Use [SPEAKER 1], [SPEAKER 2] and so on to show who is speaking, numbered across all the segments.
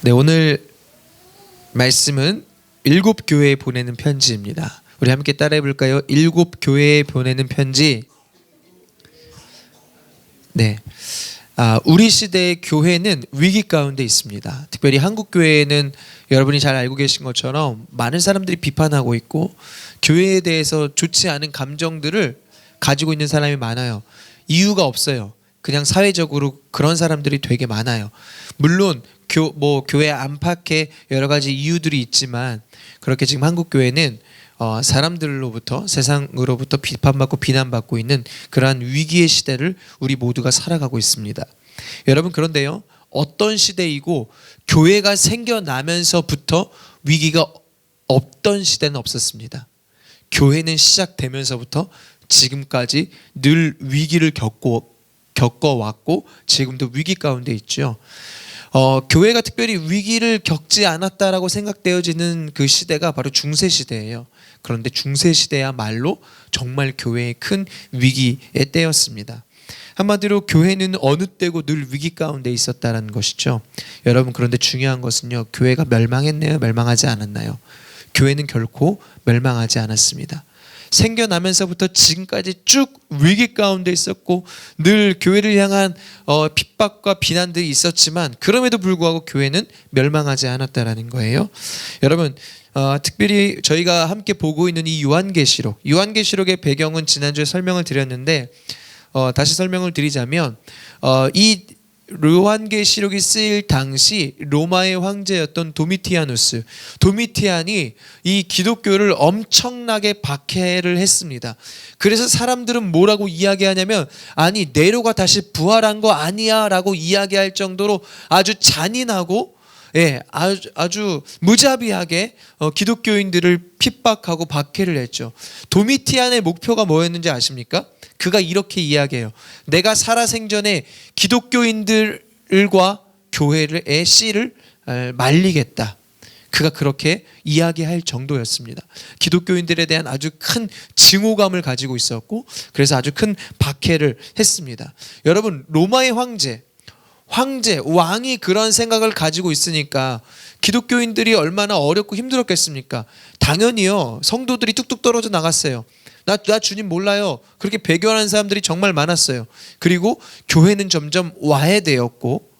[SPEAKER 1] 네, 오늘 말씀은 일곱 교회에 보내는 편지입니다. 우리 함께 따라해 볼까요? 일곱 교회에 보내는 편지. 네, 우리 시대의 교회는 위기 가운데 있습니다. 특별히 한국 교회는 여러분이 잘 알고 계신 것처럼 많은 사람들이 비판하고 있고 교회에 대해서 좋지 않은 감정들을 가지고 있는 사람이 많아요. 이유가 없어요. 그냥 사회적으로 그런 사람들이 되게 많아요. 물론 교회 안팎에 여러 가지 이유들이 있지만 그렇게 지금 한국 교회는 사람들로부터 세상으로부터 비판받고 비난받고 있는 그러한 위기의 시대를 우리 모두가 살아가고 있습니다. 여러분, 그런데요, 어떤 시대이고 교회가 생겨나면서부터 위기가 없던 시대는 없었습니다. 교회는 시작되면서부터 지금까지 늘 위기를 겪어왔고 지금도 위기 가운데 있죠. 교회가 특별히 위기를 겪지 않았다라고 생각되어지는 그 시대가 바로 중세 시대예요. 그런데 중세 시대야말로 정말 교회의 큰 위기의 때였습니다. 한마디로 교회는 어느 때고 늘 위기 가운데 있었다는 것이죠. 여러분, 그런데 중요한 것은요, 교회가 멸망했나요? 멸망하지 않았나요? 교회는 결코 멸망하지 않았습니다. 생겨나면서부터 지금까지 쭉 위기 가운데 있었고 늘 교회를 향한 핍박과 비난들이 있었지만 그럼에도 불구하고 교회는 멸망하지 않았다라는 거예요. 여러분, 특별히 저희가 함께 보고 있는 이 요한계시록의 배경은 지난주에 설명을 드렸는데 다시 설명을 드리자면 이 요한계시록이 쓰일 당시 로마의 황제였던 도미티안이 이 기독교를 엄청나게 박해를 했습니다. 그래서 사람들은 뭐라고 이야기하냐면, 아니 네로가 다시 부활한 거 아니야 라고 이야기할 정도로 아주 잔인하고 아주 무자비하게 기독교인들을 핍박하고 박해를 했죠. 도미티안의 목표가 뭐였는지 아십니까? 그가 이렇게 이야기해요. 내가 살아생전에 기독교인들과 교회의 씨를 말리겠다. 그가 그렇게 이야기할 정도였습니다. 기독교인들에 대한 아주 큰 증오감을 가지고 있었고 그래서 아주 큰 박해를 했습니다. 여러분, 로마의 왕이 그런 생각을 가지고 있으니까 기독교인들이 얼마나 어렵고 힘들었겠습니까? 당연히요, 성도들이 뚝뚝 떨어져 나갔어요. 나 주님 몰라요. 그렇게 배교하는 사람들이 정말 많았어요. 그리고 교회는 점점 와해되었고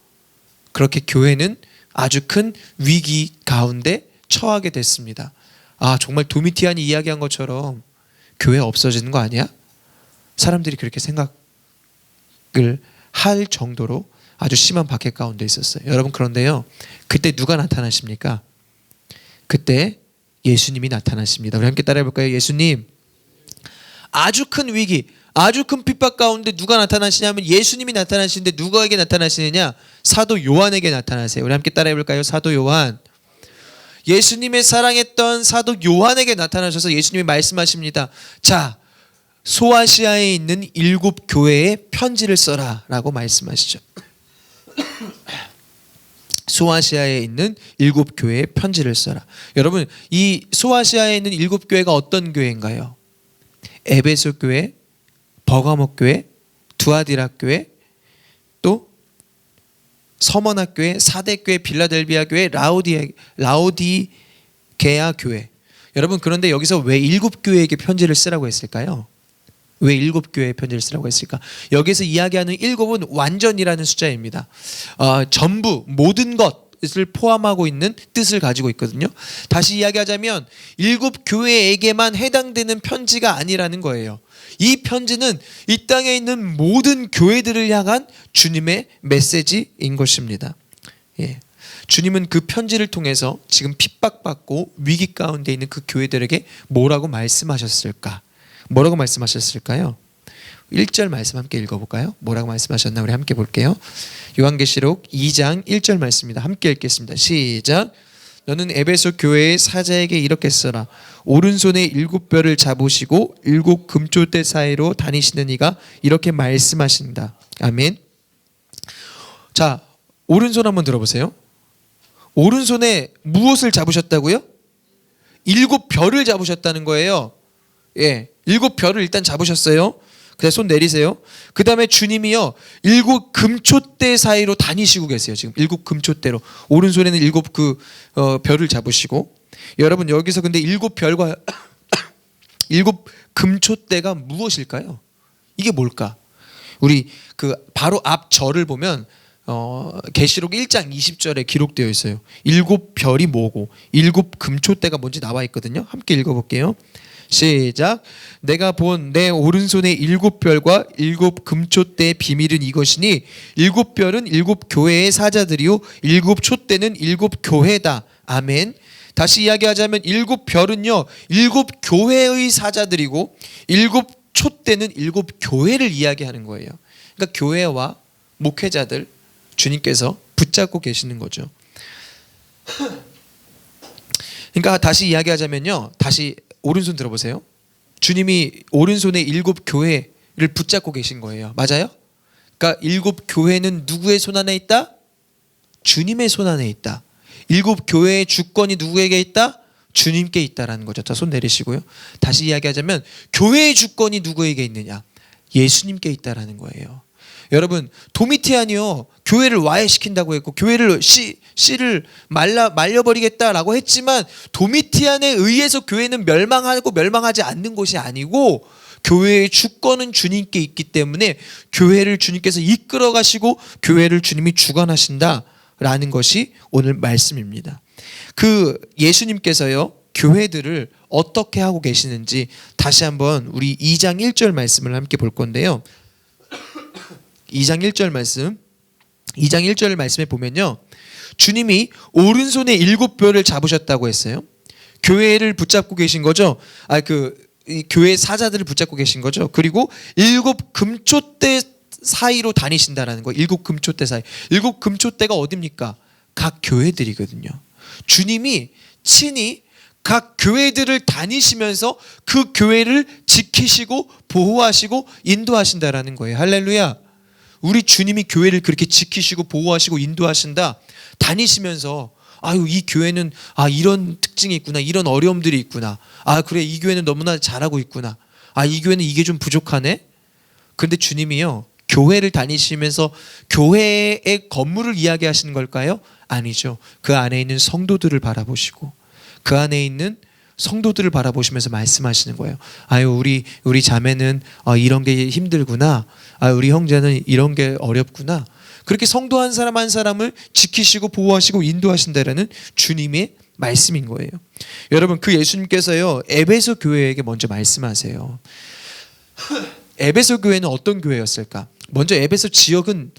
[SPEAKER 1] 그렇게 교회는 아주 큰 위기 가운데 처하게 됐습니다. 정말 도미티안이 이야기한 것처럼 교회 없어지는 거 아니야? 사람들이 그렇게 생각을 할 정도로 아주 심한 박해 가운데 있었어요. 여러분, 그런데요, 그때 누가 나타나십니까? 그때 예수님이 나타나십니다. 우리 함께 따라해 볼까요? 예수님. 아주 큰 위기, 아주 큰 핍박 가운데 누가 나타나시냐면 예수님이 나타나시는데 누구에게 나타나시느냐? 사도 요한에게 나타나세요. 우리 함께 따라해 볼까요? 사도 요한. 예수님의 사랑했던 사도 요한에게 나타나셔서 예수님이 말씀하십니다. 자, 소아시아에 있는 7교회에 편지를 써라 라고 말씀하시죠. 소아시아에 있는 7교회에 편지를 써라. 여러분, 이 소아시아에 있는 7교회가 어떤 교회인가요? 에베소 교회, 버가모 교회, 두아디라 교회, 또 서머나 교회, 사대 교회, 빌라델비아 교회, 라오디게아 교회. 여러분, 그런데 여기서 왜 7교회에게 편지를 쓰라고 했을까요? 왜 7교회에 편지를 쓰라고 했을까? 여기서 이야기하는 7은 완전이라는 숫자입니다. 전부, 모든 것을 포함하고 있는 뜻을 가지고 있거든요. 다시 이야기하자면 7교회에게만 해당되는 편지가 아니라는 거예요. 이 편지는 이 땅에 있는 모든 교회들을 향한 주님의 메시지인 것입니다. 주님은 그 편지를 통해서 지금 핍박받고 위기 가운데 있는 그 교회들에게 뭐라고 말씀하셨을까? 뭐라고 말씀하셨을까요? 1절 말씀 함께 읽어볼까요? 뭐라고 말씀하셨나 우리 함께 볼게요. 요한계시록 2장 1절 말씀입니다. 함께 읽겠습니다. 시작. 너는 에베소 교회의 사자에게 이렇게 써라. 오른손에 7뼈를 잡으시고 7 금초대 사이로 다니시는 이가 이렇게 말씀하신다. 아멘. 자, 오른손 한번 들어보세요. 오른손에 무엇을 잡으셨다고요? 7뼈를 잡으셨다는 거예요. 7뼈를 일단 잡으셨어요. 그다음에 손 내리세요. 그 다음에 주님이요 7 금초대 사이로 다니시고 계세요. 지금 7 금초대로 오른손에는 7 별을 잡으시고, 여러분 여기서 근데 7별과 7 금초대가 무엇일까요? 이게 뭘까? 우리 그 바로 앞 절을 보면 계시록 1장 20절에 기록되어 있어요. 7별이 뭐고 7 금초대가 뭔지 나와 있거든요. 함께 읽어볼게요. 시작. 내가 본 내 오른손의 7별과 7 금초대의 비밀은 이것이니 7별은 7 교회의 사자들이요 7 촛대는 7 교회다. 아멘. 다시 이야기하자면 7별은요 7 교회의 사자들이고 7 촛대는 7 교회를 이야기하는 거예요. 그러니까 교회와 목회자들 주님께서 붙잡고 계시는 거죠. 그러니까 다시 이야기하자면요, 다시 오른손 들어보세요. 주님이 오른손에 7 교회를 붙잡고 계신 거예요. 맞아요? 그러니까 7 교회는 누구의 손 안에 있다? 주님의 손 안에 있다. 7 교회의 주권이 누구에게 있다? 주님께 있다라는 거죠. 자, 손 내리시고요. 다시 이야기하자면 교회의 주권이 누구에게 있느냐? 예수님께 있다라는 거예요. 여러분 도미티안이요 교회를 와해시킨다고 했고 교회를 씨를 말려버리겠다라고 했지만, 도미티안에 의해서 교회는 멸망하고 멸망하지 않는 것이 아니고 교회의 주권은 주님께 있기 때문에 교회를 주님께서 이끌어 가시고 교회를 주님이 주관하신다라는 것이 오늘 말씀입니다. 그 예수님께서요 교회들을 어떻게 하고 계시는지 다시 한번 우리 2장 1절 말씀을 함께 볼 건데요. 2장 1절 말씀, 2장 1절 말씀에 보면요, 주님이 오른손에 7별을 잡으셨다고 했어요. 교회를 붙잡고 계신 거죠. 교회 사자들을 붙잡고 계신 거죠. 그리고 7 금초대 사이로 다니신다라는 거예요. 7 금초대 사이. 7 금초대가 어딥니까? 각 교회들이거든요. 주님이 친히 각 교회들을 다니시면서 그 교회를 지키시고 보호하시고 인도하신다라는 거예요. 할렐루야. 우리 주님이 교회를 그렇게 지키시고 보호하시고 인도하신다. 다니시면서 이 교회는 이런 특징이 있구나, 이런 어려움들이 있구나, 그래 이 교회는 너무나 잘하고 있구나, 이 교회는 이게 좀 부족하네. 그런데 주님이요 교회를 다니시면서 교회의 건물을 이야기하시는 걸까요? 아니죠. 그 안에 있는 성도들을 바라보시고 그 안에 있는 성도들을 바라보시면서 말씀하시는 거예요. 우리 자매는 이런 게 힘들구나. 우리 형제는 이런 게 어렵구나. 그렇게 성도 한 사람 한 사람을 지키시고 보호하시고 인도하신다라는 주님의 말씀인 거예요. 여러분 그 예수님께서요 에베소 교회에게 먼저 말씀하세요. 에베소 교회는 어떤 교회였을까? 먼저 에베소 지역은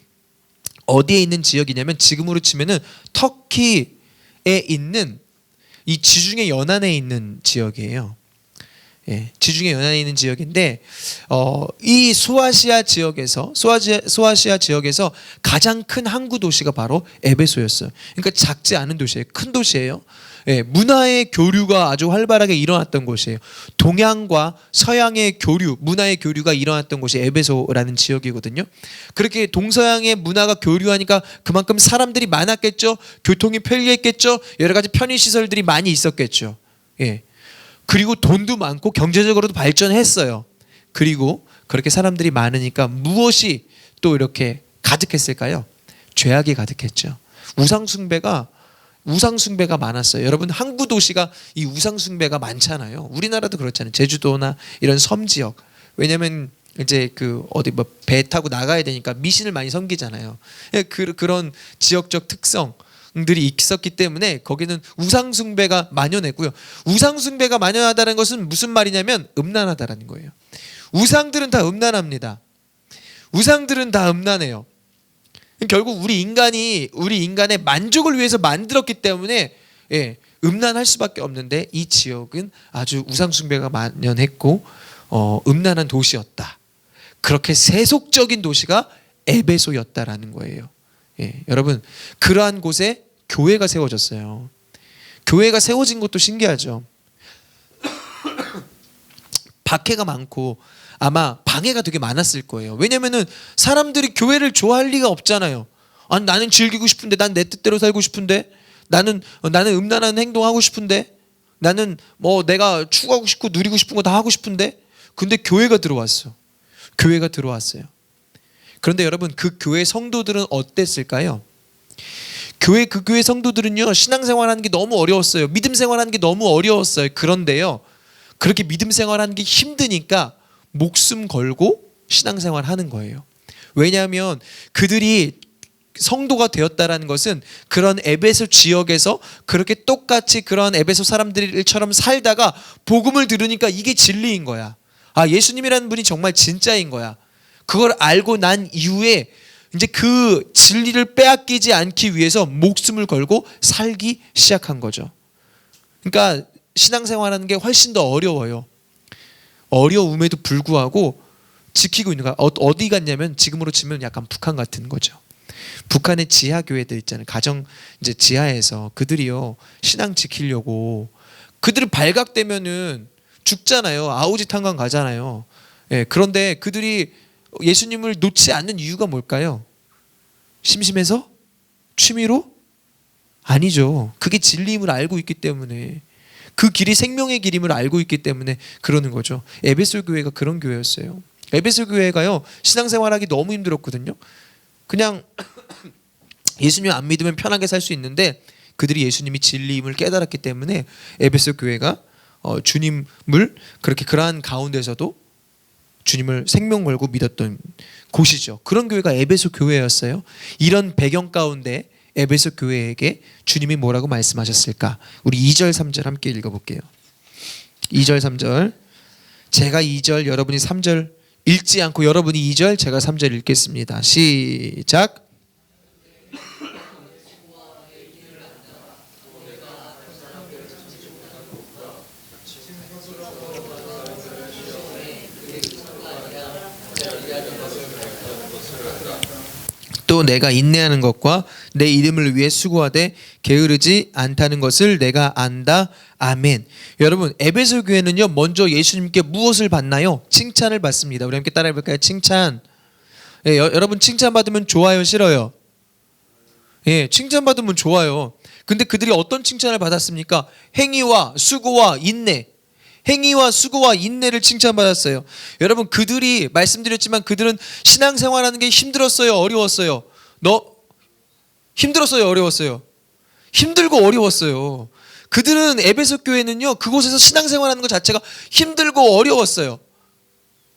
[SPEAKER 1] 어디에 있는 지역이냐면 지금으로 치면은 터키에 있는 이 지중해 연안에 있는 지역이에요. 지중해 연안에 있는 지역인데 이 소아시아 지역에서 가장 큰 항구 도시가 바로 에베소였어요. 그러니까 작지 않은 도시예요. 큰 도시예요. 문화의 교류가 아주 활발하게 일어났던 곳이에요. 동양과 서양의 교류, 문화의 교류가 일어났던 곳이 에베소라는 지역이거든요. 그렇게 동서양의 문화가 교류하니까 그만큼 사람들이 많았겠죠. 교통이 편리했겠죠. 여러 가지 편의시설들이 많이 있었겠죠. 그리고 돈도 많고 경제적으로도 발전했어요. 그리고 그렇게 사람들이 많으니까 무엇이 또 이렇게 가득했을까요? 죄악이 가득했죠. 우상숭배가 많았어요. 여러분 항구 도시가 이 우상숭배가 많잖아요. 우리나라도 그렇잖아요. 제주도나 이런 섬지역. 왜냐면 이제 배 타고 나가야 되니까 미신을 많이 섬기잖아요. 그런 지역적 특성들이 있었기 때문에 거기는 우상숭배가 만연했고요. 우상숭배가 만연하다는 것은 무슨 말이냐면 음란하다라는 거예요. 우상들은 다 음란합니다. 우상들은 다 음란해요. 결국 우리 인간의 만족을 위해서 만들었기 때문에 음란할 수밖에 없는데, 이 지역은 아주 우상숭배가 만연했고 음란한 도시였다. 그렇게 세속적인 도시가 에베소였다라는 거예요. 여러분 그러한 곳에 교회가 세워졌어요. 교회가 세워진 것도 신기하죠. 박해가 많고 아마 방해가 되게 많았을 거예요. 왜냐면은 사람들이 교회를 좋아할 리가 없잖아요. 나는 즐기고 싶은데, 난 내 뜻대로 살고 싶은데, 나는 음란한 행동하고 싶은데, 나는 내가 추구하고 싶고 누리고 싶은 거 다 하고 싶은데, 근데 교회가 들어왔어. 교회가 들어왔어요. 그런데 여러분, 그 교회 성도들은 어땠을까요? 그 교회 성도들은요, 신앙생활하는 게 너무 어려웠어요. 믿음 생활하는 게 너무 어려웠어요. 그런데요, 그렇게 믿음 생활하는 게 힘드니까 목숨 걸고 신앙생활 하는 거예요. 왜냐하면 그들이 성도가 되었다라는 것은 그런 에베소 지역에서 그렇게 똑같이 그런 에베소 사람들처럼 살다가 복음을 들으니까 이게 진리인 거야. 아, 예수님이라는 분이 정말 진짜인 거야. 그걸 알고 난 이후에 이제 그 진리를 빼앗기지 않기 위해서 목숨을 걸고 살기 시작한 거죠. 그러니까 신앙생활하는 게 훨씬 더 어려워요. 어려움에도 불구하고 지키고 있는 거야. 어디 갔냐면 지금으로 치면 약간 북한 같은 거죠. 북한의 지하 교회들 있잖아요. 가정 이제 지하에서 그들이요, 신앙 지키려고 그들이 발각되면은 죽잖아요. 아우지탄광 가잖아요. 예, 그런데 그들이 예수님을 놓지 않는 이유가 뭘까요? 심심해서? 취미로? 아니죠. 그게 진리임을 알고 있기 때문에, 그 길이 생명의 길임을 알고 있기 때문에 그러는 거죠. 에베소 교회가 그런 교회였어요. 에베소 교회가요, 신앙생활하기 너무 힘들었거든요. 그냥 예수님 안 믿으면 편하게 살 수 있는데 그들이 예수님이 진리임을 깨달았기 때문에 에베소 교회가 주님을 그렇게 그러한 가운데서도 주님을 생명 걸고 믿었던 곳이죠. 그런 교회가 에베소 교회였어요. 이런 배경 가운데 에베소 교회에게 주님이 뭐라고 말씀하셨을까? 우리 2절 3절 함께 읽어볼게요. 2절 3절, 제가 2절 여러분이 3절 읽지 않고 여러분이 2절 제가 3절 읽겠습니다. 시작. 또 내가 인내하는 것과 내 이름을 위해 수고하되 게으르지 않다는 것을 내가 안다. 아멘. 여러분, 에베소 교회는요, 먼저 예수님께 무엇을 받나요? 칭찬을 받습니다. 우리 함께 따라해 볼까요? 칭찬. 예, 여러분, 칭찬 받으면 좋아요, 싫어요? 예, 칭찬 받으면 좋아요. 근데 그들이 어떤 칭찬을 받았습니까? 행위와 수고와 인내. 행위와 수고와 인내를 칭찬받았어요. 여러분, 그들이 말씀드렸지만 그들은 신앙생활하는 게 힘들었어요, 어려웠어요? 힘들었어요, 어려웠어요? 힘들고 어려웠어요. 그들은 에베소 교회는요, 그곳에서 신앙생활하는 것 자체가 힘들고 어려웠어요.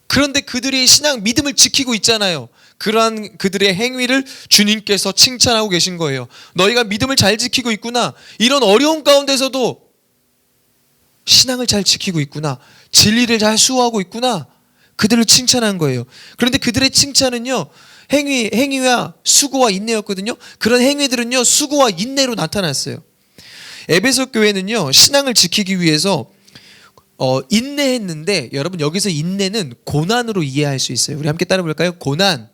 [SPEAKER 1] 그런데 그들이 믿음을 지키고 있잖아요. 그러한 그들의 행위를 주님께서 칭찬하고 계신 거예요. 너희가 믿음을 잘 지키고 있구나. 이런 어려운 가운데서도 신앙을 잘 지키고 있구나. 진리를 잘 수호하고 있구나. 그들을 칭찬한 거예요. 그런데 그들의 칭찬은요, 행위와 수고와 인내였거든요. 그런 행위들은요, 수고와 인내로 나타났어요. 에베소 교회는요, 신앙을 지키기 위해서 인내했는데, 여러분, 여기서 인내는 고난으로 이해할 수 있어요. 우리 함께 따라 볼까요? 고난.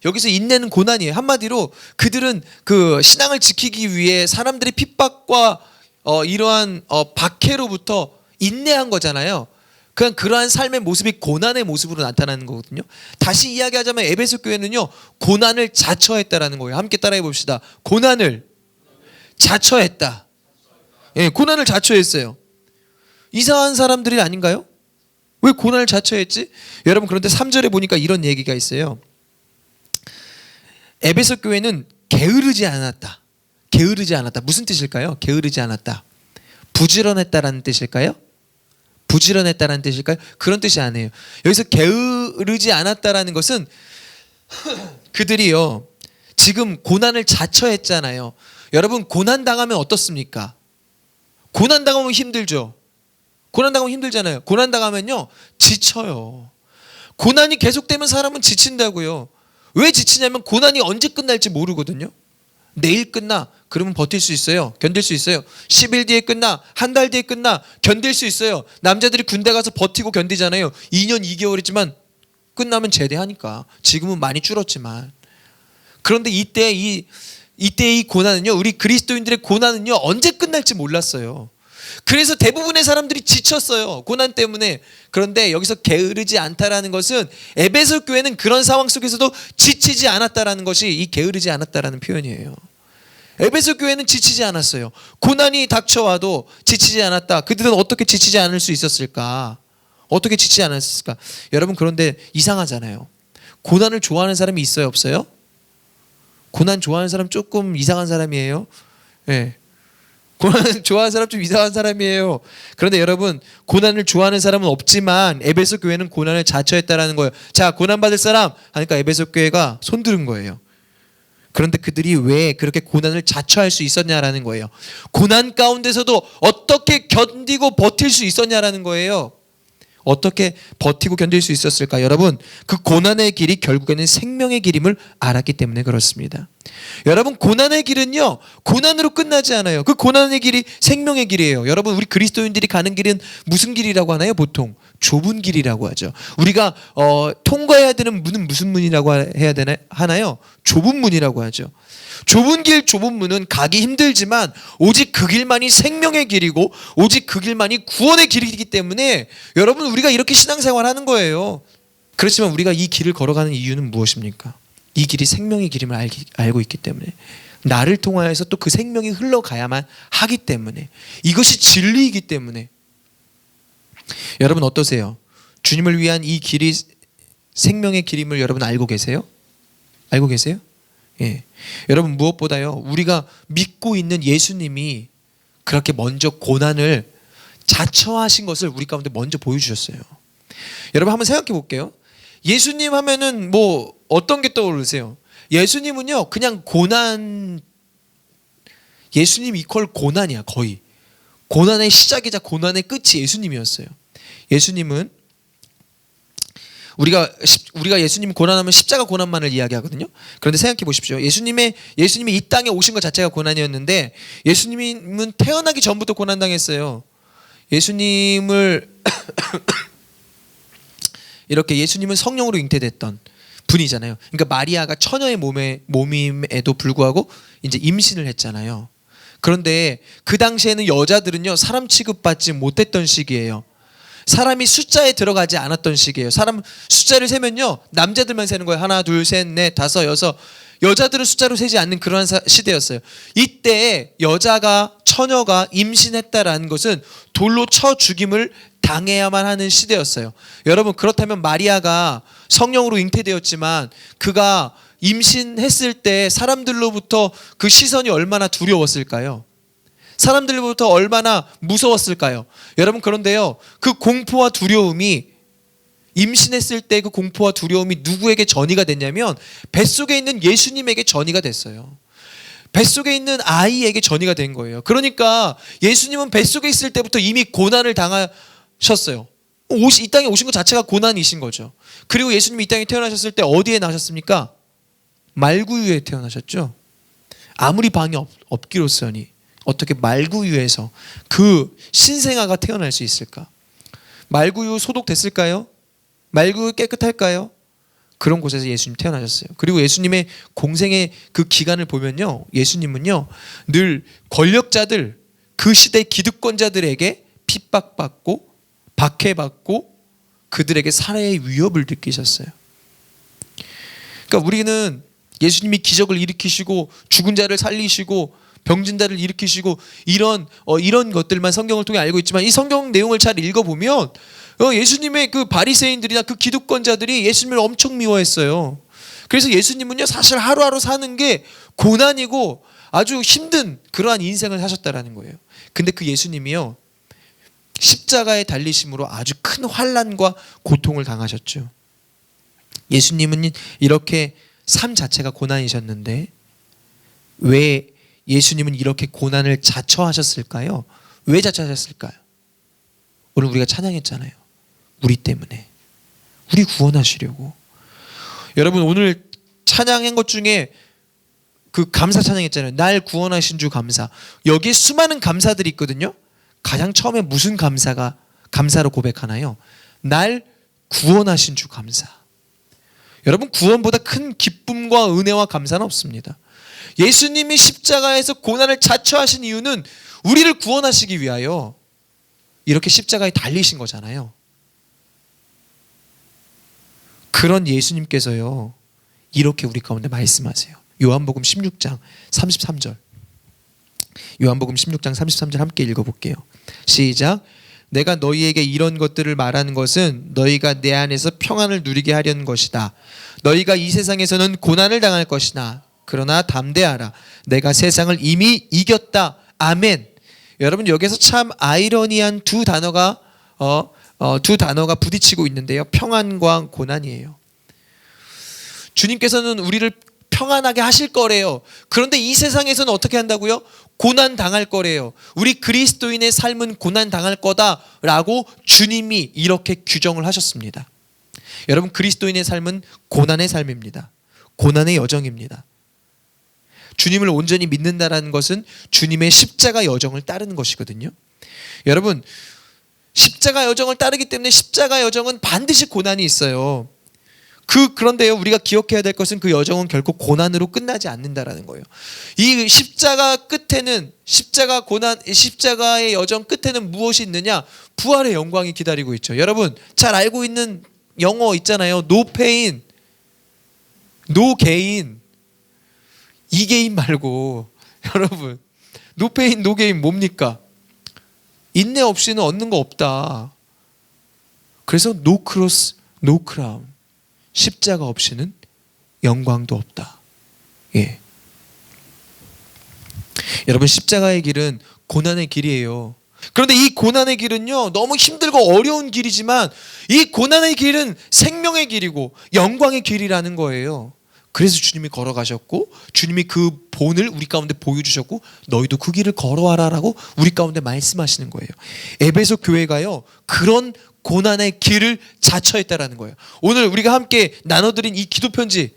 [SPEAKER 1] 여기서 인내는 고난이에요. 한마디로 그들은 그 신앙을 지키기 위해 사람들의 핍박과 이러한 박해로부터 인내한 거잖아요. 그냥 그러한 삶의 모습이 고난의 모습으로 나타나는 거거든요. 다시 이야기하자면 에베소 교회는요, 고난을 자처했다라는 거예요. 함께 따라해 봅시다. 고난을 자처했다. 예, 고난을 자처했어요. 이상한 사람들이 아닌가요? 왜 고난을 자처했지? 여러분, 그런데 3절에 보니까 이런 얘기가 있어요. 에베소 교회는 게으르지 않았다. 게으르지 않았다. 무슨 뜻일까요? 게으르지 않았다. 부지런했다라는 뜻일까요? 부지런했다라는 뜻일까요? 그런 뜻이 아니에요. 여기서 게으르지 않았다라는 것은 그들이요, 지금 고난을 자처했잖아요. 여러분, 고난 당하면 어떻습니까? 고난 당하면 힘들죠. 고난 당하면 힘들잖아요. 고난 당하면요, 지쳐요. 고난이 계속되면 사람은 지친다고요. 왜 지치냐면 고난이 언제 끝날지 모르거든요. 내일 끝나. 그러면 버틸 수 있어요. 견딜 수 있어요. 10일 뒤에 끝나. 한 달 뒤에 끝나. 견딜 수 있어요. 남자들이 군대 가서 버티고 견디잖아요. 2년 2개월이지만 끝나면 제대하니까. 지금은 많이 줄었지만. 그런데 이때 이 고난은요, 우리 그리스도인들의 고난은요, 언제 끝날지 몰랐어요. 그래서 대부분의 사람들이 지쳤어요, 고난 때문에. 그런데 여기서 게으르지 않다라는 것은 에베소 교회는 그런 상황 속에서도 지치지 않았다라는 것이 이 게으르지 않았다라는 표현이에요. 에베소 교회는 지치지 않았어요. 고난이 닥쳐와도 지치지 않았다. 그들은 어떻게 지치지 않을 수 있었을까? 어떻게 지치지 않았을까? 여러분, 그런데 이상하잖아요. 고난을 좋아하는 사람이 있어요, 없어요? 고난 좋아하는 사람 조금 이상한 사람이에요. 예. 고난 좋아하는 사람 좀 이상한 사람이에요. 그런데 여러분, 고난을 좋아하는 사람은 없지만 에베소 교회는 고난을 자처했다라는 거예요. 자, 고난 받을 사람 하니까 에베소 교회가 손들은 거예요. 그런데 그들이 왜 그렇게 고난을 자처할 수 있었냐라는 거예요. 고난 가운데서도 어떻게 견디고 버틸 수 있었냐라는 거예요. 어떻게 버티고 견딜 수 있었을까? 여러분, 그 고난의 길이 결국에는 생명의 길임을 알았기 때문에 그렇습니다. 여러분, 고난의 길은요, 고난으로 끝나지 않아요. 그 고난의 길이 생명의 길이에요. 여러분, 우리 그리스도인들이 가는 길은 무슨 길이라고 하나요? 보통 좁은 길이라고 하죠. 우리가 통과해야 되는 문은 무슨 문이라고 해야 하나요? 좁은 문이라고 하죠. 좁은 길, 좁은 문은 가기 힘들지만 오직 그 길만이 생명의 길이고 오직 그 길만이 구원의 길이기 때문에 여러분, 우리가 이렇게 신앙생활하는 거예요. 그렇지만 우리가 이 길을 걸어가는 이유는 무엇입니까? 이 길이 생명의 길임을 알고 있기 때문에, 나를 통하여서 또 그 생명이 흘러가야만 하기 때문에, 이것이 진리이기 때문에. 여러분, 어떠세요? 주님을 위한 이 길이 생명의 길임을 여러분 알고 계세요? 알고 계세요? 예. 여러분, 무엇보다요, 우리가 믿고 있는 예수님이 그렇게 먼저 고난을 자처하신 것을 우리 가운데 먼저 보여주셨어요. 여러분, 한번 생각해 볼게요. 예수님 하면은 뭐 어떤 게 떠오르세요? 예수님은요, 그냥 고난, 예수님 이퀄 고난이야. 거의 고난의 시작이자 고난의 끝이 예수님이었어요. 예수님은 우리가 예수님 고난하면 십자가 고난만을 이야기하거든요. 그런데 생각해 보십시오. 예수님이 이 땅에 오신 것 자체가 고난이었는데, 예수님은 태어나기 전부터 고난당했어요. 예수님을 이렇게, 예수님은 성령으로 잉태됐던 분이잖아요. 그러니까 마리아가 처녀의 몸임에도 불구하고 이제 임신을 했잖아요. 그런데 그 당시에는 여자들은요, 사람 취급받지 못했던 시기예요. 사람이 숫자에 들어가지 않았던 시기예요. 사람 숫자를 세면요, 남자들만 세는 거예요. 하나, 둘, 셋, 넷, 다섯, 여섯. 여자들은 숫자로 세지 않는 그러한 시대였어요. 이때 여자가, 처녀가 임신했다라는 것은 돌로 쳐 죽임을 당해야만 하는 시대였어요. 여러분, 그렇다면 마리아가 성령으로 잉태되었지만 그가 임신했을 때 사람들로부터 그 시선이 얼마나 두려웠을까요? 사람들로부터 얼마나 무서웠을까요? 여러분, 그런데요, 그 공포와 두려움이, 임신했을 때 그 공포와 두려움이 누구에게 전이가 됐냐면 뱃속에 있는 예수님에게 전이가 됐어요. 뱃속에 있는 아이에게 전이가 된 거예요. 그러니까 예수님은 뱃속에 있을 때부터 이미 고난을 당하셨어요. 이 땅에 오신 것 자체가 고난이신 거죠. 그리고 예수님이 이 땅에 태어나셨을 때 어디에 나셨습니까? 말구유에 태어나셨죠. 아무리 방이 없기로서니 어떻게 말구유에서 그 신생아가 태어날 수 있을까? 말구유 소독됐을까요? 말구유 깨끗할까요? 그런 곳에서 예수님 태어나셨어요. 그리고 예수님의 공생의 그 기간을 보면요, 예수님은요, 늘 권력자들, 그 시대 기득권자들에게 핍박받고 박해받고 그들에게 살해의 위협을 느끼셨어요. 그러니까 우리는 예수님이 기적을 일으키시고 죽은 자를 살리시고 병진 자를 일으키시고 이런 것들만 성경을 통해 알고 있지만, 이 성경 내용을 잘 읽어보면 예수님의 그 바리새인들이나 그 기득권자들이 예수님을 엄청 미워했어요. 그래서 예수님은요, 사실 하루하루 사는 게 고난이고 아주 힘든 그러한 인생을 사셨다라는 거예요. 근데 그 예수님이요, 십자가에 달리심으로 아주 큰 환난과 고통을 당하셨죠. 예수님은 이렇게 삶 자체가 고난이셨는데 왜 예수님은 이렇게 고난을 자처하셨을까요? 왜 자처하셨을까요? 오늘 우리가 찬양했잖아요. 우리 때문에, 우리 구원하시려고. 여러분, 오늘 찬양한 것 중에 그 감사 찬양했잖아요. 날 구원하신 주 감사. 여기에 수많은 감사들이 있거든요. 가장 처음에 무슨 감사로 고백하나요? 날 구원하신 주 감사. 여러분, 구원보다 큰 기쁨과 은혜와 감사는 없습니다. 예수님이 십자가에서 고난을 자처하신 이유는 우리를 구원하시기 위하여 이렇게 십자가에 달리신 거잖아요. 그런 예수님께서요, 이렇게 우리 가운데 말씀하세요. 요한복음 16장 33절. 요한복음 16장 33절 함께 읽어볼게요. 시작. 내가 너희에게 이런 것들을 말하는 것은 너희가 내 안에서 평안을 누리게 하려는 것이다. 너희가 이 세상에서는 고난을 당할 것이나 그러나 담대하라. 내가 세상을 이미 이겼다. 아멘. 여러분, 여기서 참 아이러니한 두 단어가 부딪히고 있는데요. 평안과 고난이에요. 주님께서는 우리를 평안하게 하실 거래요. 그런데 이 세상에서는 어떻게 한다고요? 고난 당할 거래요. 우리 그리스도인의 삶은 고난 당할 거다라고 주님이 이렇게 규정을 하셨습니다. 여러분, 그리스도인의 삶은 고난의 삶입니다. 고난의 여정입니다. 주님을 온전히 믿는다라는 것은 주님의 십자가 여정을 따르는 것이거든요. 여러분, 십자가 여정을 따르기 때문에 십자가 여정은 반드시 고난이 있어요. 그런데요, 우리가 기억해야 될 것은 그 여정은 결코 고난으로 끝나지 않는다라는 거예요. 이 십자가 끝에는 십자가의 여정 끝에는 무엇이 있느냐? 부활의 영광이 기다리고 있죠. 여러분, 잘 알고 있는 영어 있잖아요. No pain, no gain. 이 게임 말고 여러분, no pain, no gain 뭡니까? 인내 없이는 얻는 거 없다. 그래서 no cross, no crown. 십자가 없이는 영광도 없다. 예. 여러분, 십자가의 길은 고난의 길이에요. 그런데 이 고난의 길은요, 너무 힘들고 어려운 길이지만 이 고난의 길은 생명의 길이고 영광의 길이라는 거예요. 그래서 주님이 걸어가셨고 주님이 그 본을 우리 가운데 보여주셨고 너희도 그 길을 걸어와라라고 우리 가운데 말씀하시는 거예요. 에베소 교회가요, 그런 고난의 길을 자처했다라는 거예요. 오늘 우리가 함께 나눠드린 이 기도편지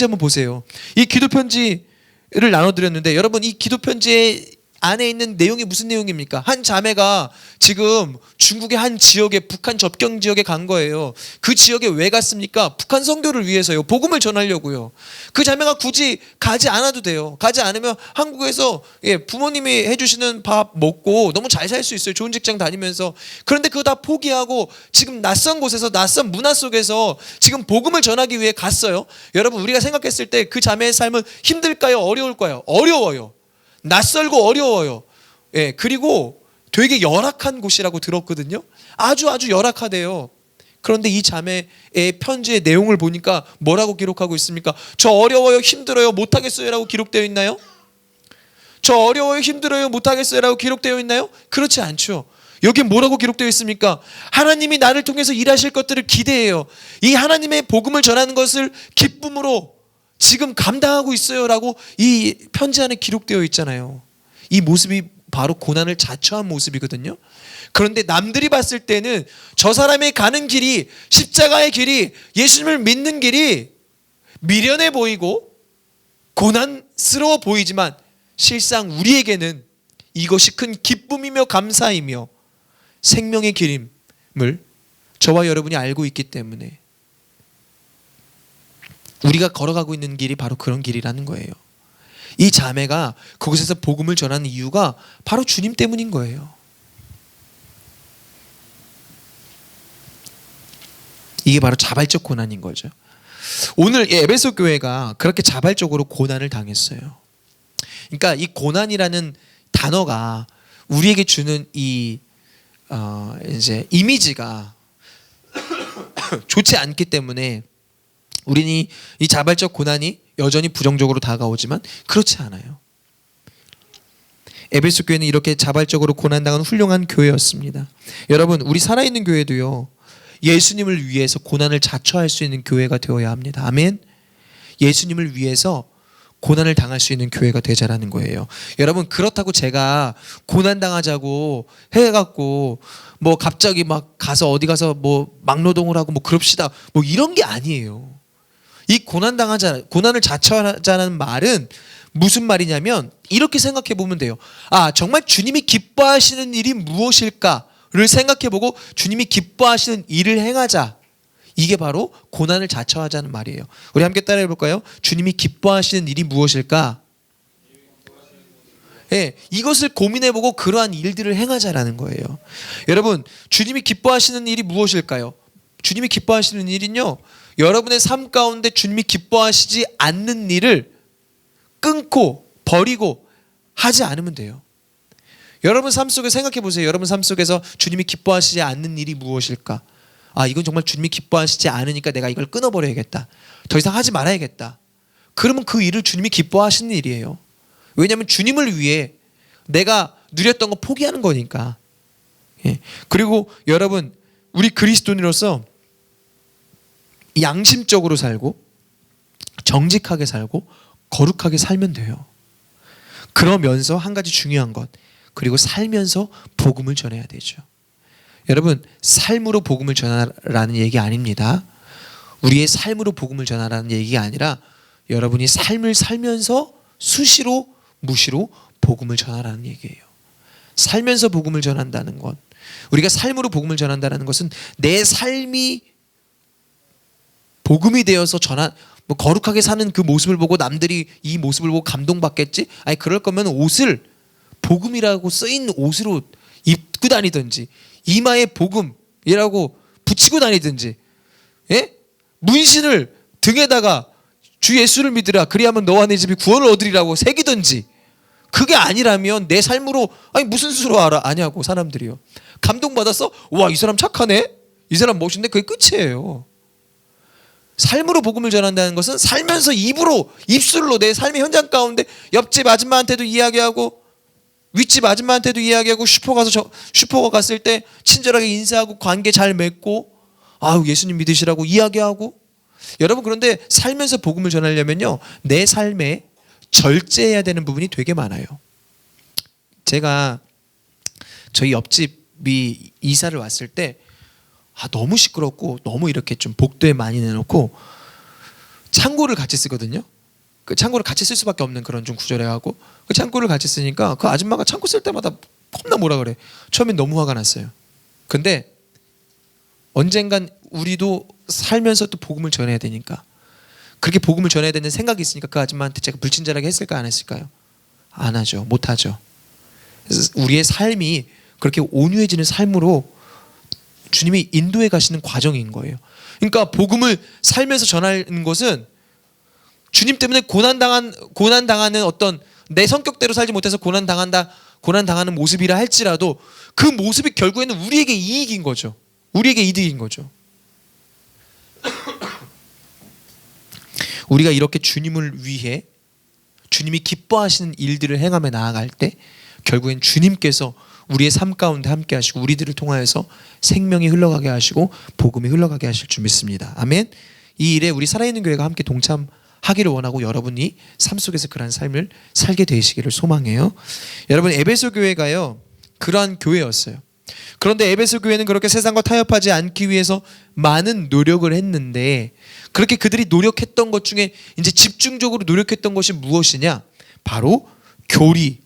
[SPEAKER 1] 한번 보세요. 이 기도편지를 나눠드렸는데 여러분, 이 기도편지에 안에 있는 내용이 무슨 내용입니까? 한 자매가 지금 중국의 한 지역에, 북한 접경 지역에 간 거예요. 그 지역에 왜 갔습니까? 북한 선교를 위해서요. 복음을 전하려고요. 그 자매가 굳이 가지 않아도 돼요. 가지 않으면 한국에서 부모님이 해주시는 밥 먹고 너무 잘 살 수 있어요. 좋은 직장 다니면서. 그런데 그거 다 포기하고 지금 낯선 곳에서, 낯선 문화 속에서 지금 복음을 전하기 위해 갔어요. 여러분, 우리가 생각했을 때 그 자매의 삶은 힘들까요? 어려울까요? 어려워요. 낯설고 어려워요. 예, 그리고 되게 열악한 곳이라고 들었거든요. 아주 열악하대요. 그런데 이 자매의 편지의 내용을 보니까 뭐라고 기록하고 있습니까? 저 어려워요, 힘들어요, 못하겠어요 라고 기록되어 있나요? 저 어려워요, 힘들어요, 못하겠어요 라고 기록되어 있나요? 그렇지 않죠. 여기 뭐라고 기록되어 있습니까? 하나님이 나를 통해서 일하실 것들을 기대해요. 이 하나님의 복음을 전하는 것을 기쁨으로 지금 감당하고 있어요 라고 이 편지 안에 기록되어 있잖아요. 이 모습이 바로 고난을 자처한 모습이거든요. 그런데 남들이 봤을 때는 저 사람의 가는 길이, 십자가의 길이, 예수님을 믿는 길이 미련해 보이고 고난스러워 보이지만 실상 우리에게는 이것이 큰 기쁨이며 감사이며 생명의 길임을 저와 여러분이 알고 있기 때문에 우리가 걸어가고 있는 길이 바로 그런 길이라는 거예요. 이 자매가 그곳에서 복음을 전하는 이유가 바로 주님 때문인 거예요. 이게 바로 자발적 고난인 거죠. 오늘 에베소 교회가 그렇게 자발적으로 고난을 당했어요. 그러니까 이 고난이라는 단어가 우리에게 주는 이 이제 이미지가 좋지 않기 때문에 우리는 이 자발적 고난이 여전히 부정적으로 다가오지만 그렇지 않아요. 에베소 교회는 이렇게 자발적으로 고난당한 훌륭한 교회였습니다. 여러분, 우리 살아있는 교회도요, 예수님을 위해서 고난을 자처할 수 있는 교회가 되어야 합니다. 아멘. 예수님을 위해서 고난을 당할 수 있는 교회가 되자라는 거예요. 여러분, 그렇다고 제가 고난 당하자고 해갖고 뭐 갑자기 막 가서 어디 가서 뭐 막노동을 하고 뭐 그럽시다 뭐 이런 게 아니에요. 이 고난을 자처하자는 말은 무슨 말이냐면 이렇게 생각해 보면 돼요. 아, 정말 주님이 기뻐하시는 일이 무엇일까를 생각해보고 주님이 기뻐하시는 일을 행하자. 이게 바로 고난을 자처하자는 말이에요. 우리 함께 따라해 볼까요? 주님이 기뻐하시는 일이 무엇일까? 예, 이것을 고민해보고 그러한 일들을 행하자라는 거예요. 여러분, 주님이 기뻐하시는 일이 무엇일까요? 주님이 기뻐하시는 일은요, 여러분의 삶 가운데 주님이 기뻐하시지 않는 일을 끊고 버리고 하지 않으면 돼요. 여러분 삶 속에 생각해 보세요. 여러분 삶 속에서 주님이 기뻐하시지 않는 일이 무엇일까? 아, 이건 정말 주님이 기뻐하시지 않으니까 내가 이걸 끊어버려야겠다. 더 이상 하지 말아야겠다. 그러면 그 일을 주님이 기뻐하시는 일이에요. 왜냐하면 주님을 위해 내가 누렸던 거 포기하는 거니까. 예. 그리고 여러분, 우리 그리스도인으로서 양심적으로 살고 정직하게 살고 거룩하게 살면 돼요. 그러면서 한 가지 중요한 것, 그리고 살면서 복음을 전해야 되죠. 여러분, 삶으로 복음을 전하라는 얘기 아닙니다. 우리의 삶으로 복음을 전하라는 얘기가 아니라 여러분이 삶을 살면서 수시로 무시로 복음을 전하라는 얘기예요. 살면서 복음을 전한다는 것, 우리가 삶으로 복음을 전한다는 것은 내 삶이 복음이 되어서 뭐 거룩하게 사는 그 모습을 보고 남들이 이 모습을 보고 감동받겠지? 아니, 그럴 거면 옷을 복음이라고 쓰인 옷으로 입고 다니든지 이마에 복음이라고 붙이고 다니든지, 예? 문신을 등에다가 주 예수를 믿으라 그리하면 너와 네 집이 구원을 얻으리라고 새기든지, 그게 아니라면 내 삶으로 아니 무슨 수로 아냐고 사람들이요. 감동받았어? 와, 이 사람 착하네? 이 사람 멋있네? 그게 끝이에요. 삶으로 복음을 전한다는 것은 살면서 입술로 내 삶의 현장 가운데 옆집 아줌마한테도 이야기하고 윗집 아줌마한테도 이야기하고 슈퍼가 갔을 때 친절하게 인사하고 관계 잘 맺고 아유 예수님 믿으시라고 이야기하고. 여러분, 그런데 살면서 복음을 전하려면요, 내 삶에 절제해야 되는 부분이 되게 많아요. 제가 저희 옆집이 이사를 왔을 때 너무 시끄럽고 너무 이렇게 좀 복도에 많이 내놓고 창고를 같이 쓰거든요. 그 창고를 같이 쓸 수밖에 없는 그런 좀 구조래 하고, 그 창고를 같이 쓰니까 그 아줌마가 창고 쓸 때마다 겁나 뭐라 그래. 처음엔 너무 화가 났어요. 근데 언젠간 우리도 살면서 또 복음을 전해야 되니까, 그렇게 복음을 전해야 되는 생각이 있으니까 그 아줌마한테 제가 불친절하게 했을까 안 했을까요? 안 하죠. 못 하죠. 그래서 우리의 삶이 그렇게 온유해지는 삶으로 주님이 인도해 가시는 과정인 거예요. 그러니까 복음을 살면서 전하는 것은 주님 때문에 고난당하는 어떤 내 성격대로 살지 못해서 고난당하는 모습이라 할지라도 그 모습이 결국에는 우리에게 이익인 거죠. 우리에게 이득인 거죠. 우리가 이렇게 주님을 위해 주님이 기뻐하시는 일들을 행하며 나아갈 때 결국엔 주님께서 우리의 삶 가운데 함께 하시고 우리들을 통하여서 생명이 흘러가게 하시고 복음이 흘러가게 하실 줄 믿습니다. 아멘. 이 일에 우리 살아있는 교회가 함께 동참하기를 원하고 여러분이 삶 속에서 그러한 삶을 살게 되시기를 소망해요. 여러분, 에베소 교회가요 그러한 교회였어요. 그런데 에베소 교회는 그렇게 세상과 타협하지 않기 위해서 많은 노력을 했는데, 그렇게 그들이 노력했던 것 중에 이제 집중적으로 노력했던 것이 무엇이냐? 바로 교리,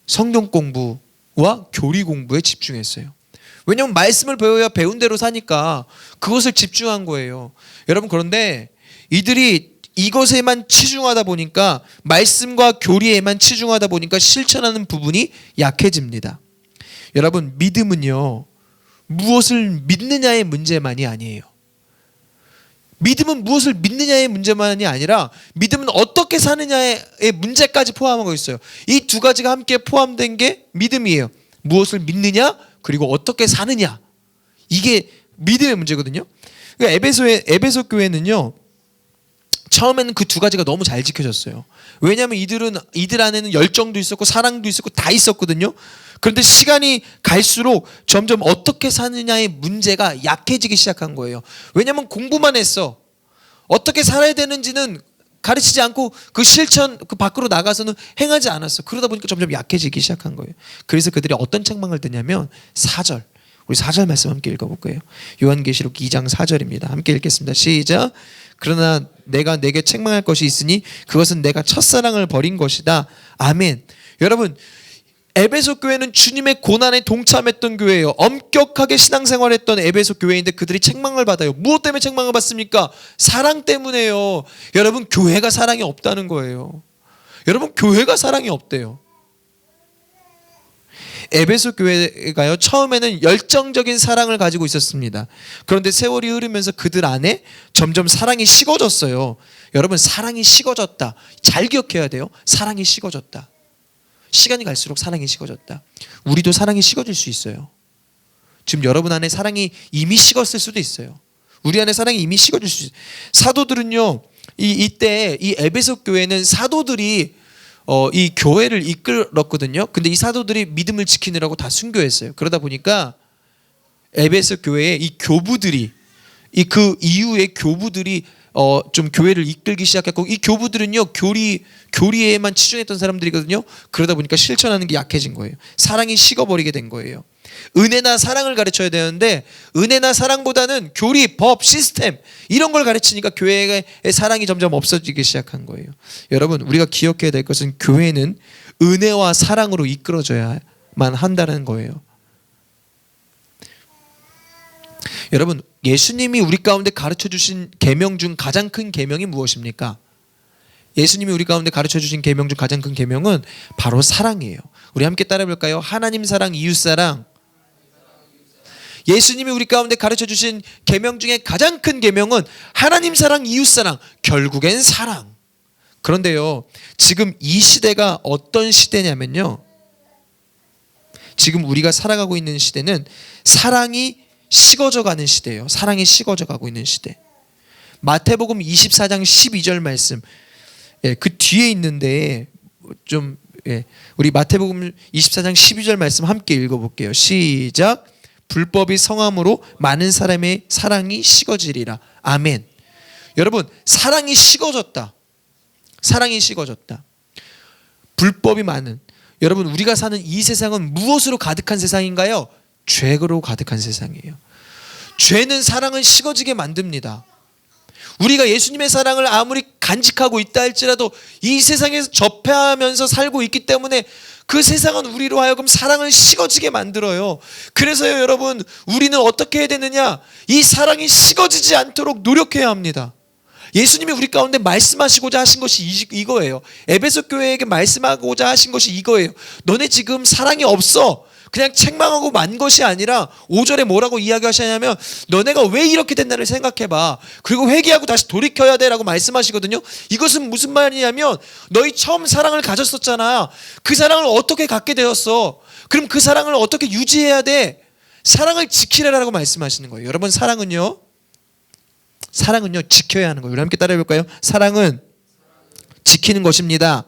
[SPEAKER 1] 성경 공부와 교리 공부에 집중했어요. 왜냐하면 말씀을 배워야 배운 대로 사니까 그것을 집중한 거예요. 여러분, 그런데 이들이 이것에만 치중하다 보니까, 말씀과 교리에만 치중하다 보니까 실천하는 부분이 약해집니다. 여러분, 믿음은요 무엇을 믿느냐의 문제만이 아니에요. 믿음은 무엇을 믿느냐의 문제만이 아니라 믿음은 어떻게 사느냐의 문제까지 포함하고 있어요. 이 두 가지가 함께 포함된 게 믿음이에요. 무엇을 믿느냐 그리고 어떻게 사느냐, 이게 믿음의 문제거든요. 그러니까 에베소 교회는요 처음에는 그 두 가지가 너무 잘 지켜졌어요. 왜냐하면 이들 안에는 열정도 있었고 사랑도 있었고 다 있었거든요. 그런데 시간이 갈수록 점점 어떻게 사느냐의 문제가 약해지기 시작한 거예요. 왜냐하면 공부만 했어. 어떻게 살아야 되는지는 가르치지 않고 그 실천 그 밖으로 나가서는 행하지 않았어. 그러다 보니까 점점 약해지기 시작한 거예요. 그래서 그들이 어떤 책망을 듣냐면 4절, 우리 4절 말씀 함께 읽어볼 거예요. 요한계시록 2장 4절입니다. 함께 읽겠습니다. 시작. 그러나 내가 내게 책망할 것이 있으니 그것은 내가 첫사랑을 버린 것이다. 아멘. 여러분, 에베소 교회는 주님의 고난에 동참했던 교회예요. 엄격하게 신앙생활했던 에베소 교회인데 그들이 책망을 받아요. 무엇 때문에 책망을 받습니까? 사랑 때문에요. 여러분, 교회가 사랑이 없다는 거예요. 여러분, 교회가 사랑이 없대요. 에베소 교회가요 처음에는 열정적인 사랑을 가지고 있었습니다. 그런데 세월이 흐르면서 그들 안에 점점 사랑이 식어졌어요. 여러분, 사랑이 식어졌다. 잘 기억해야 돼요. 사랑이 식어졌다. 시간이 갈수록 사랑이 식어졌다. 우리도 사랑이 식어질 수 있어요. 지금 여러분 안에 사랑이 이미 식었을 수도 있어요. 우리 안에 사랑이 이미 식어질 수 있어요. 사도들은요, 이때 이 에베소 교회는 사도들이 이 교회를 이끌었거든요. 근데 이 사도들이 믿음을 지키느라고 다 순교했어요. 그러다 보니까 에베소 교회의 이 교부들이, 그 이후에 교부들이 좀 교회를 이끌기 시작했고, 이 교부들은요 교리에만 치중했던 사람들이거든요. 그러다 보니까 실천하는 게 약해진 거예요. 사랑이 식어버리게 된 거예요. 은혜나 사랑을 가르쳐야 되는데 은혜나 사랑보다는 교리, 법, 시스템 이런 걸 가르치니까 교회의 사랑이 점점 없어지기 시작한 거예요. 여러분, 우리가 기억해야 될 것은 교회는 은혜와 사랑으로 이끌어져야만 한다는 거예요. 여러분, 예수님이 우리 가운데 가르쳐 주신 계명 중 가장 큰 계명이 무엇입니까? 예수님이 우리 가운데 가르쳐 주신 계명 중 가장 큰 계명은 바로 사랑이에요. 우리 함께 따라 볼까요? 하나님 사랑, 이웃 사랑. 예수님이 우리 가운데 가르쳐 주신 계명 중에 가장 큰 계명은 하나님 사랑, 이웃 사랑, 결국엔 사랑. 그런데요, 지금 이 시대가 어떤 시대냐면요, 지금 우리가 살아가고 있는 시대는 사랑이 식어져 가는 시대예요. 사랑이 식어져 가고 있는 시대. 마태복음 24장 12절 말씀, 그 뒤에 있는데 좀 우리 마태복음 24장 12절 말씀 함께 읽어볼게요. 시작. 불법이 성함으로 많은 사람의 사랑이 식어지리라. 아멘. 여러분, 사랑이 식어졌다. 사랑이 식어졌다. 불법이 많은, 여러분, 우리가 사는 이 세상은 무엇으로 가득한 세상인가요? 죄로 가득한 세상이에요. 죄는 사랑을 식어지게 만듭니다. 우리가 예수님의 사랑을 아무리 간직하고 있다 할지라도 이 세상에서 접해하면서 살고 있기 때문에 그 세상은 우리로 하여금 사랑을 식어지게 만들어요. 그래서요, 여러분, 우리는 어떻게 해야 되느냐? 이 사랑이 식어지지 않도록 노력해야 합니다. 예수님이 우리 가운데 말씀하시고자 하신 것이 이거예요. 에베소 교회에게 말씀하고자 하신 것이 이거예요. 너네 지금 사랑이 없어. 그냥 책망하고 만 것이 아니라 5절에 뭐라고 이야기하시냐면 너네가 왜 이렇게 됐나를 생각해봐. 그리고 회개하고 다시 돌이켜야 돼라고 말씀하시거든요. 이것은 무슨 말이냐면 너희 처음 사랑을 가졌었잖아. 그 사랑을 어떻게 갖게 되었어? 그럼 그 사랑을 어떻게 유지해야 돼? 사랑을 지키라라고 말씀하시는 거예요. 여러분, 사랑은요 지켜야 하는 거예요. 우리 함께 따라해 볼까요? 사랑은 지키는 것입니다.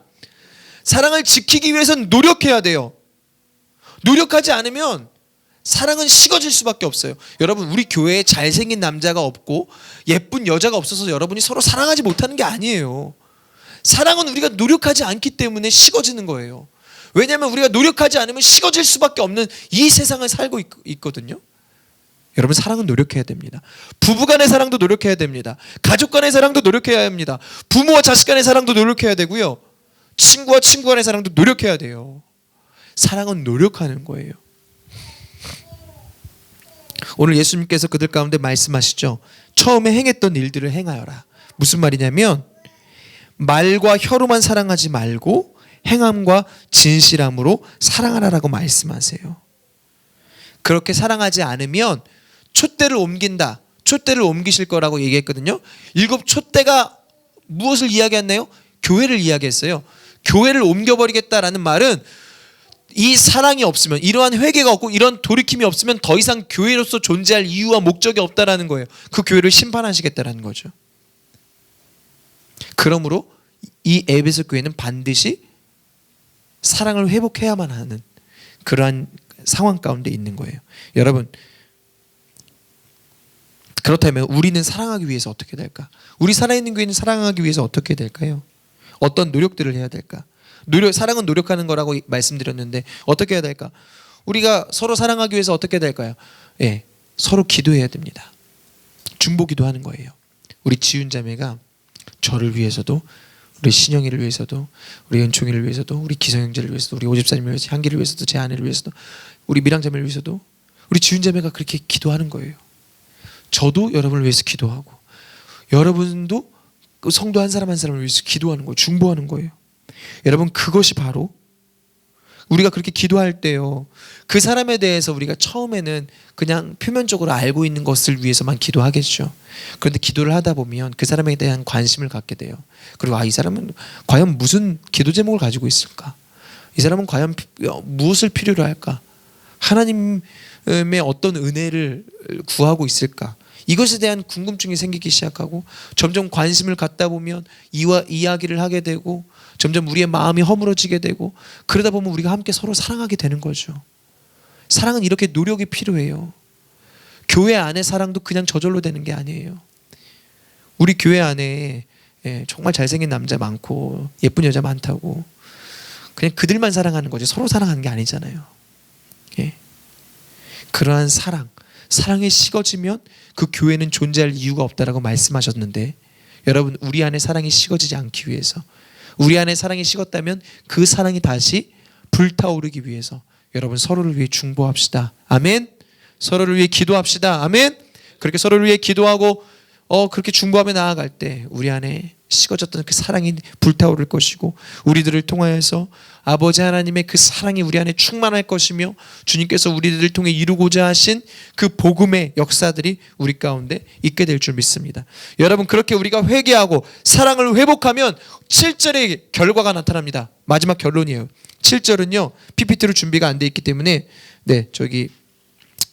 [SPEAKER 1] 사랑을 지키기 위해서는 노력해야 돼요. 노력하지 않으면 사랑은 식어질 수밖에 없어요. 여러분, 우리 교회에 잘생긴 남자가 없고 예쁜 여자가 없어서 여러분이 서로 사랑하지 못하는 게 아니에요. 사랑은 우리가 노력하지 않기 때문에 식어지는 거예요. 왜냐하면 우리가 노력하지 않으면 식어질 수밖에 없는 이 세상을 살고 있거든요. 여러분, 사랑은 노력해야 됩니다. 부부 간의 사랑도 노력해야 됩니다. 가족 간의 사랑도 노력해야 합니다. 부모와 자식 간의 사랑도 노력해야 되고요. 친구와 친구 간의 사랑도 노력해야 돼요. 사랑은 노력하는 거예요. 오늘 예수님께서 그들 가운데 말씀하시죠. 처음에 행했던 일들을 행하여라. 무슨 말이냐면 말과 혀로만 사랑하지 말고 행함과 진실함으로 사랑하라라고 말씀하세요. 그렇게 사랑하지 않으면 촛대를 옮긴다. 촛대를 옮기실 거라고 얘기했거든요. 7 촛대가 무엇을 이야기했나요? 교회를 이야기했어요. 교회를 옮겨버리겠다라는 말은 이 사랑이 없으면, 이러한 회개가 없고 이런 돌이킴이 없으면 더 이상 교회로서 존재할 이유와 목적이 없다라는 거예요. 그 교회를 심판하시겠다라는 거죠. 그러므로 이 에베소 교회는 반드시 사랑을 회복해야만 하는 그러한 상황 가운데 있는 거예요. 여러분, 그렇다면 우리는 사랑하기 위해서 어떻게 될까? 우리 살아있는 교회는 사랑하기 위해서 어떻게 될까요? 어떤 노력들을 해야 될까? 사랑은 노력하는 거라고 말씀드렸는데 어떻게 해야 될까? 우리가 서로 사랑하기 위해서 어떻게 될까요? 서로 기도해야 됩니다. 중보기도 하는 거예요. 우리 지윤 자매가 저를 위해서도, 우리 신영이를 위해서도, 우리 은총이를 위해서도, 우리 기성형제를 위해서도, 우리 오집사님을 위해서, 향기를 위해서도, 제 아내를 위해서도, 우리 미랑 자매를 위해서도, 우리 지윤 자매가 그렇게 기도하는 거예요. 저도 여러분을 위해서 기도하고, 여러분도 그 성도 한 사람 한 사람을 위해서 기도하는 거예요. 중보하는 거예요. 여러분, 그것이 바로 우리가 그렇게 기도할 때요, 그 사람에 대해서 우리가 처음에는 그냥 표면적으로 알고 있는 것을 위해서만 기도하겠죠. 그런데 기도를 하다 보면 그 사람에 대한 관심을 갖게 돼요. 그리고 이 사람은 과연 무슨 기도 제목을 가지고 있을까? 이 사람은 과연 무엇을 필요로 할까? 하나님의 어떤 은혜를 구하고 있을까? 이것에 대한 궁금증이 생기기 시작하고 점점 관심을 갖다 보면 이야기를 하게 되고 점점 우리의 마음이 허물어지게 되고 그러다 보면 우리가 함께 서로 사랑하게 되는 거죠. 사랑은 이렇게 노력이 필요해요. 교회 안의 사랑도 그냥 저절로 되는 게 아니에요. 우리 교회 안에 정말 잘생긴 남자 많고 예쁜 여자 많다고 그냥 그들만 사랑하는 거지 서로 사랑하는 게 아니잖아요. 그러한 사랑에 식어지면 그 교회는 존재할 이유가 없다라고 말씀하셨는데 여러분 우리 안에 사랑이 식어지지 않기 위해서 우리 안에 사랑이 식었다면 그 사랑이 다시 불타오르기 위해서 여러분 서로를 위해 중보합시다. 아멘. 서로를 위해 기도합시다. 아멘. 그렇게 서로를 위해 기도하고 그렇게 중보하며 나아갈 때 우리 안에 식어졌던 그 사랑이 불타오를 것이고 우리들을 통하여서 아버지 하나님의 그 사랑이 우리 안에 충만할 것이며 주님께서 우리들을 통해 이루고자 하신 그 복음의 역사들이 우리 가운데 있게 될 줄 믿습니다. 여러분 그렇게 우리가 회개하고 사랑을 회복하면 7절의 결과가 나타납니다. 마지막 결론이에요. 7절은요 PPT로 준비가 안 돼 있기 때문에 저기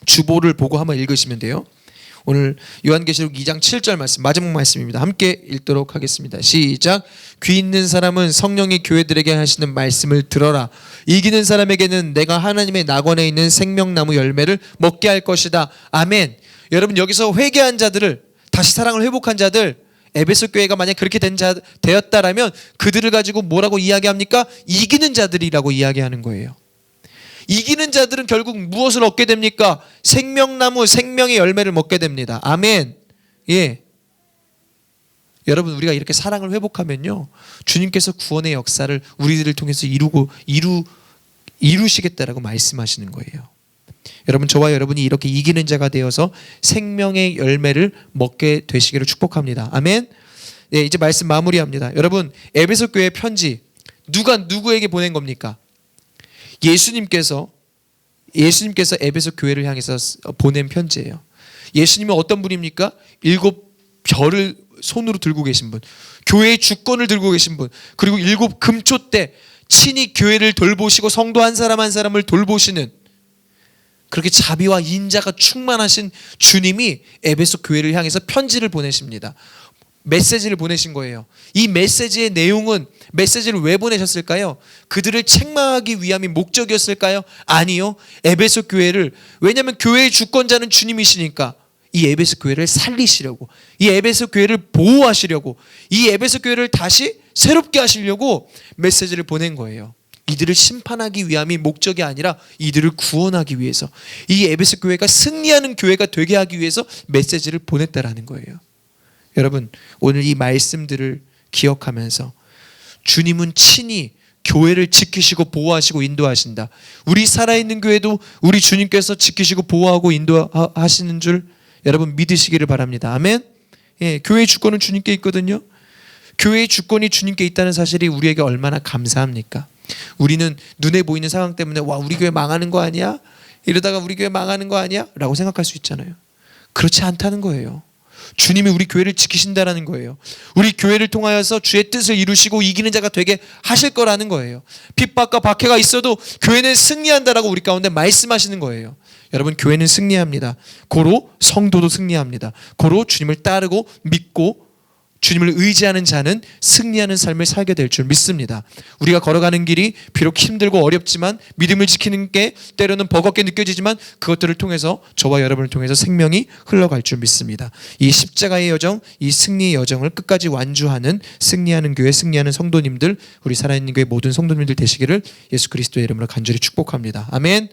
[SPEAKER 1] 주보를 보고 한번 읽으시면 돼요. 오늘 요한계시록 2장 7절 말씀 마지막 말씀입니다. 함께 읽도록 하겠습니다. 시작. 귀 있는 사람은 성령이 교회들에게 하시는 말씀을 들어라. 이기는 사람에게는 내가 하나님의 낙원에 있는 생명나무 열매를 먹게 할 것이다. 아멘. 여러분 여기서 회개한 자들을 다시 사랑을 회복한 자들 에베소 교회가 만약 그렇게 되었다라면 그들을 가지고 뭐라고 이야기합니까? 이기는 자들이라고 이야기하는 거예요. 이기는 자들은 결국 무엇을 얻게 됩니까? 생명나무 생명의 열매를 먹게 됩니다. 아멘. 여러분 우리가 이렇게 사랑을 회복하면요 주님께서 구원의 역사를 우리들을 통해서 이루시겠다라고 말씀하시는 거예요. 여러분 저와 여러분이 이렇게 이기는 자가 되어서 생명의 열매를 먹게 되시기를 축복합니다. 아멘. 이제 말씀 마무리합니다. 여러분 에베소 교회 편지 누가 누구에게 보낸 겁니까? 예수님께서 에베소 교회를 향해서 보낸 편지예요. 예수님은 어떤 분입니까? 7별을 손으로 들고 계신 분, 교회의 주권을 들고 계신 분, 그리고 7 금초 때 친히 교회를 돌보시고 성도 한 사람 한 사람을 돌보시는 그렇게 자비와 인자가 충만하신 주님이 에베소 교회를 향해서 편지를 보내십니다. 메시지를 보내신 거예요. 이 메시지의 내용은 메시지를 왜 보내셨을까요? 그들을 책망하기 위함이 목적이었을까요? 아니요. 에베소 교회를 왜냐하면 교회의 주권자는 주님이시니까 이 에베소 교회를 살리시려고 이 에베소 교회를 보호하시려고 이 에베소 교회를 다시 새롭게 하시려고 메시지를 보낸 거예요. 이들을 심판하기 위함이 목적이 아니라 이들을 구원하기 위해서 이 에베소 교회가 승리하는 교회가 되게 하기 위해서 메시지를 보냈다라는 거예요. 여러분 오늘 이 말씀들을 기억하면서 주님은 친히 교회를 지키시고 보호하시고 인도하신다. 우리 살아있는 교회도 우리 주님께서 지키시고 보호하고 인도하시는 줄 여러분 믿으시기를 바랍니다. 아멘. 교회의 주권은 주님께 있거든요. 교회의 주권이 주님께 있다는 사실이 우리에게 얼마나 감사합니까? 우리는 눈에 보이는 상황 때문에 와 우리 교회 망하는 거 아니야? 이러다가 우리 교회 망하는 거 아니야? 라고 생각할 수 있잖아요. 그렇지 않다는 거예요. 주님이 우리 교회를 지키신다라는 거예요. 우리 교회를 통하여서 주의 뜻을 이루시고 이기는 자가 되게 하실 거라는 거예요. 핍박과 박해가 있어도 교회는 승리한다라고 우리 가운데 말씀하시는 거예요. 여러분 교회는 승리합니다. 고로 성도도 승리합니다. 고로 주님을 따르고 믿고 주님을 의지하는 자는 승리하는 삶을 살게 될 줄 믿습니다. 우리가 걸어가는 길이 비록 힘들고 어렵지만 믿음을 지키는 게 때로는 버겁게 느껴지지만 그것들을 통해서 저와 여러분을 통해서 생명이 흘러갈 줄 믿습니다. 이 십자가의 여정, 이 승리의 여정을 끝까지 완주하는 승리하는 교회, 승리하는 성도님들, 우리 살아있는 교회 모든 성도님들 되시기를 예수 그리스도의 이름으로 간절히 축복합니다. 아멘.